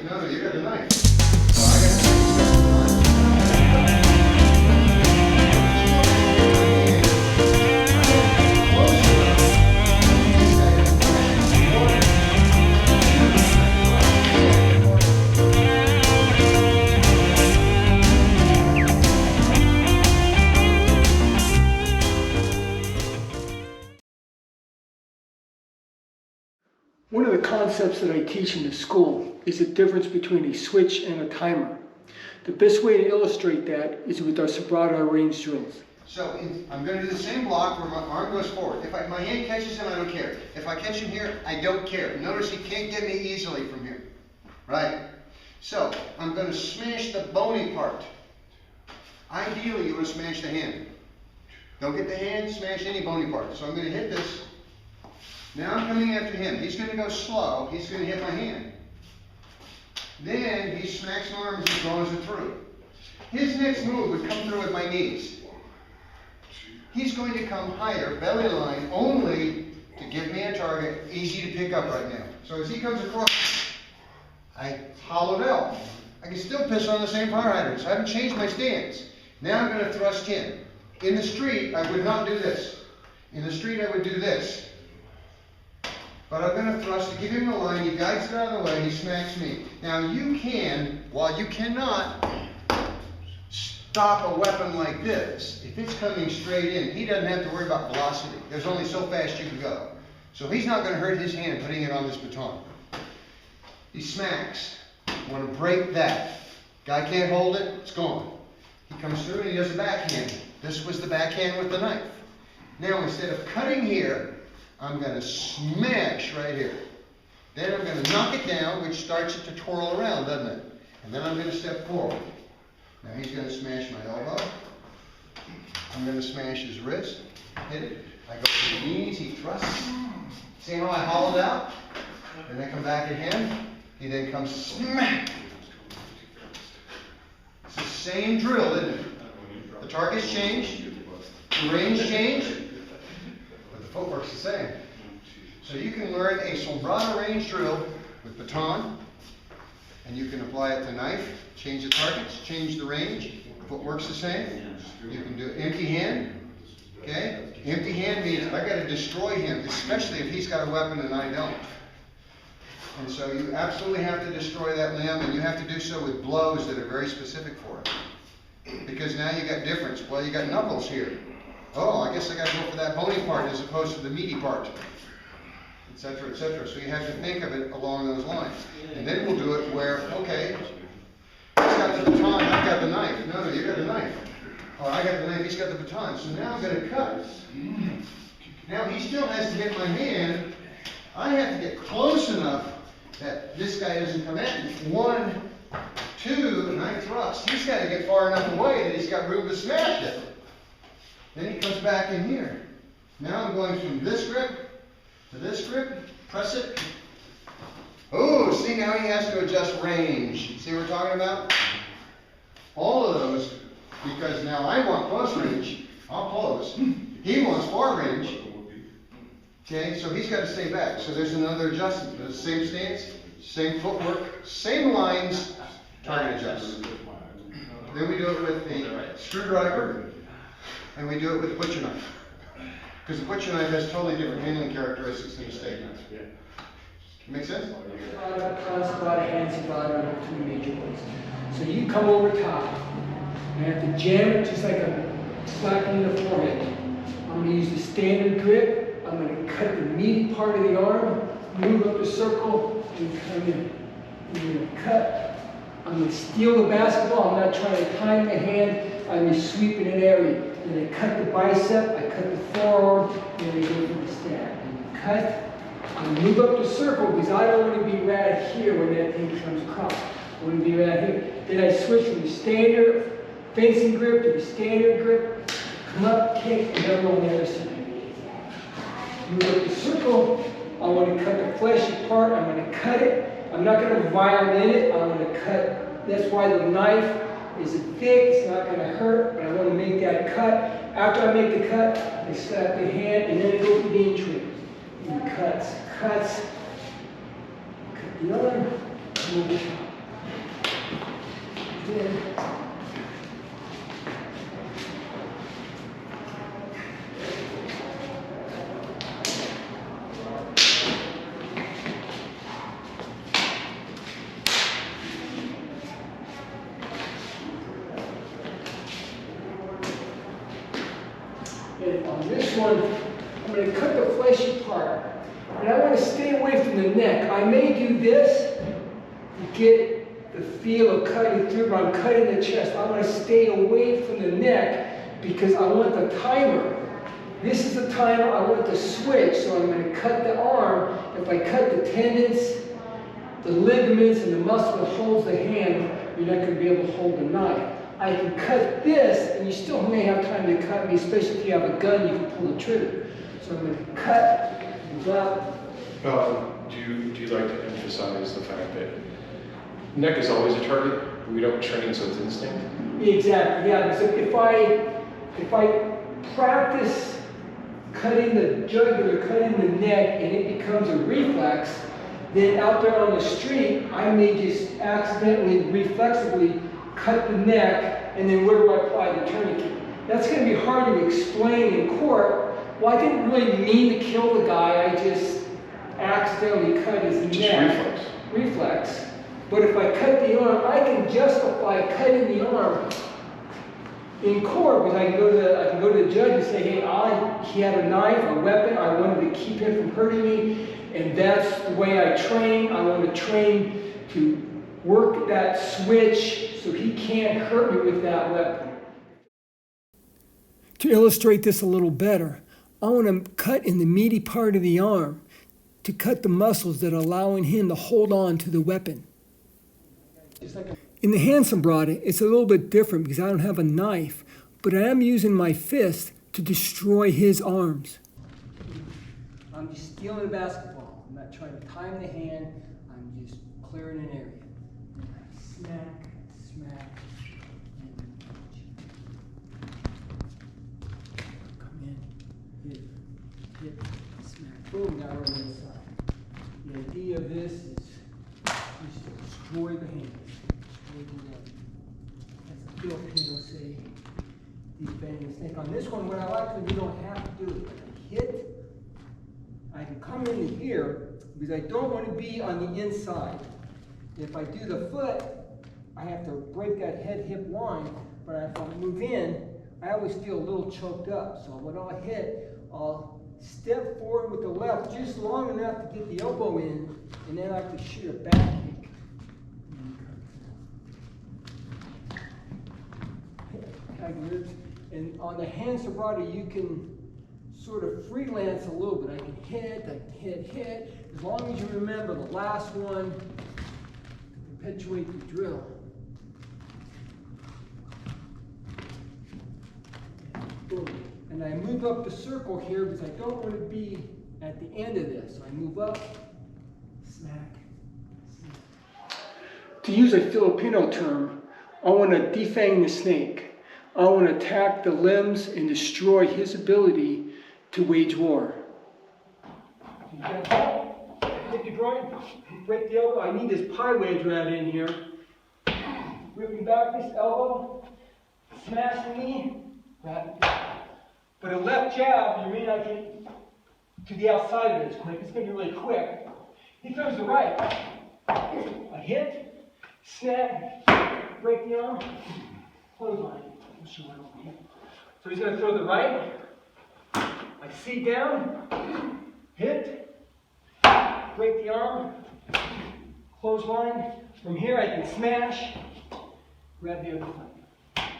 No, you got the knife. So I got the One of the concepts that I teach in the school is the difference between a switch and a timer. The best way to illustrate that is with our vibrato range drills. So I'm going to do the same block where my arm goes forward. If my hand catches him, I don't care. If I catch him here, I don't care. Notice he can't get me easily from here. Right? So I'm going to smash the bony part. Ideally, you want to smash the hand. Don't get the hand, smash any bony part. So I'm going to hit this. Now I'm coming after him. He's going to go slow. He's going to hit my hand. Then he smacks my arm as he draws it through. His next move would come through with my knees. He's going to come higher, belly line, only to give me a target easy to pick up right now. So as he comes across, I hollowed out. I can still piss on the same fire hydrant, so I haven't changed my stance. Now I'm going to thrust in. In the street, I would not do this. In the street, I would do this. But I'm going to thrust to give him the line. He guides it out of the way. He smacks me. Now you can, while you cannot stop a weapon like this, if it's coming straight in, he doesn't have to worry about velocity. There's only so fast you can go. So he's not going to hurt his hand putting it on this baton. He smacks. I want to break that. Guy can't hold it. It's gone. He comes through and he does a backhand. This was the backhand with the knife. Now instead of cutting here, I'm going to smash right here. Then I'm going to knock it down, which starts it to twirl around, doesn't it? And then I'm going to step forward. Now he's going to smash my elbow. I'm going to smash his wrist. Hit it. I go to the knees. He thrusts. See how I hollowed out? And then come back at him. He then comes smack. It's the same drill, isn't it? The target's changed. The range changed. Footwork's the same. So you can learn a vibrato range drill with baton, and you can apply it to knife, change the targets, change the range. Footwork's the same. You can do empty hand. Okay? Empty hand means I got to destroy him, especially if he's got a weapon and I don't. And so you absolutely have to destroy that limb, and you have to do so with blows that are very specific for it. Because now you got difference. Well, you got knuckles here. Oh, I guess I got to go for that bony part as opposed to the meaty part, etc., etc. So you have to think of it along those lines. And then we'll do it where, okay, he's got the baton, I've got the knife. No, you got the knife. Oh, I got the knife, he's got the baton. So now I'm going to cut. Now he still has to hit my hand. I have to get close enough that this guy doesn't come at me. 1, 2, and I thrust. He's got to get far enough away that he's got room to smash it. Then he comes back in here. Now I'm going from this grip to this grip, press it. Oh, see, now he has to adjust range. See what we're talking about? All of those, because now I want close range, I'll close. He wants far range. Okay, so he's got to stay back. So there's another adjustment. The same stance, same footwork, same lines, target adjust. Then we do it with the screwdriver. And we do it with the butcher knife. Because the butcher knife has totally different handling characteristics than the steak knife. Make sense? Two major ones. So you come over top, and I have to jam it just like a slap in the forehead. I'm going to use the standard grip. I'm going to cut the meaty part of the arm, move up the circle, and come in. I'm going to cut. I'm going to steal the basketball. I'm not trying to time the hand. I'm just sweeping an area. And I cut the bicep, I cut the forearm, and I go for the stab. And cut, and move up the circle because I don't want to be right here when that thing comes across. I want to be right here. Then I switch from the standard fencing grip to the standard grip, come up, kick, and then on the other side. Move up the circle, I want to cut the fleshy part, I'm going to cut it. I'm not going to violin it, I'm going to cut. That's why the knife is thick, it's not going to hurt, but I want to make that cut. After I make the cut, I slap the hand, and then I go for the entry. And cuts, cut the other, move the top. in. And on this one, I'm going to cut the fleshy part. And I want to stay away from the neck. I may do this to get the feel of cutting through, but I'm cutting the chest. I want to stay away from the neck because I want the timer. This is the timer. I want the switch, so I'm going to cut the arm. If I cut the tendons, the ligaments, and the muscle that holds the hand, you're not going to be able to hold the knife. I can cut this, and you still may have time to cut me, especially if you have a gun, you can pull the trigger. So I'm going to cut, move up. Do you like to emphasize the fact that neck is always a target? We don't train so it's instinct? Exactly, yeah. So if I practice cutting the jugular, cutting the neck, and it becomes a reflex, then out there on the street, I may just accidentally, reflexively cut the neck, and then where do I apply the tourniquet? That's going to be hard to explain in court. Well, I didn't really mean to kill the guy, I just accidentally cut his neck. Just Reflex. But if I cut the arm, I can justify cutting the arm in court because I can go to the judge and say, hey, he had a knife, a weapon, I wanted to keep him from hurting me, and that's the way I train. I want to train to work that switch so he can't hurt me with that weapon. To illustrate this a little better, I want to cut in the meaty part of the arm to cut the muscles that are allowing him to hold on to the weapon. In the hand sombrata, it's a little bit different because I don't have a knife, but I am using my fist to destroy his arms. I'm just stealing a basketball. I'm not trying to time the hand. I'm just clearing an area. Smack, smack, and punch. Come in, hit, smack, boom, now we're on the inside. The idea of this is just to destroy the hand. As the Filipinos say, defending the snake. On this one, what I like when you don't have to do it, I hit, I can come in here because I don't want to be on the inside. If I do the foot, I have to break that head-hip line, but if I move in, I always feel a little choked up. So when I'll hit, I'll step forward with the left just long enough to get the elbow in, and then I can shoot a back kick. And on the hand sobriety, you can sort of freelance a little bit. I can hit. As long as you remember the last one to perpetuate the drill. Boom. And I move up the circle here because I don't want to be at the end of this. So I move up, smack, smack. To use a Filipino term, I want to defang the snake. I want to attack the limbs and destroy his ability to wage war. Hit the groin, break the elbow. I need this pie wedge right in here. Whipping back this elbow, smash the knee, grab it. But a left jab, you may not get to the outside of this quick. It's going to be really quick. He throws the right. A hit, snap, break the arm, clothesline. So he's going to throw the right. I see down, hit, break the arm, clothesline. From here I can smash, grab the other side.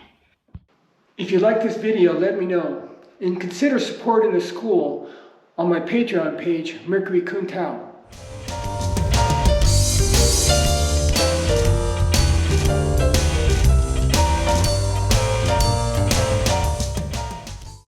If you like this video, let me know. And consider supporting the school on my Patreon page, Mercury Kuntao.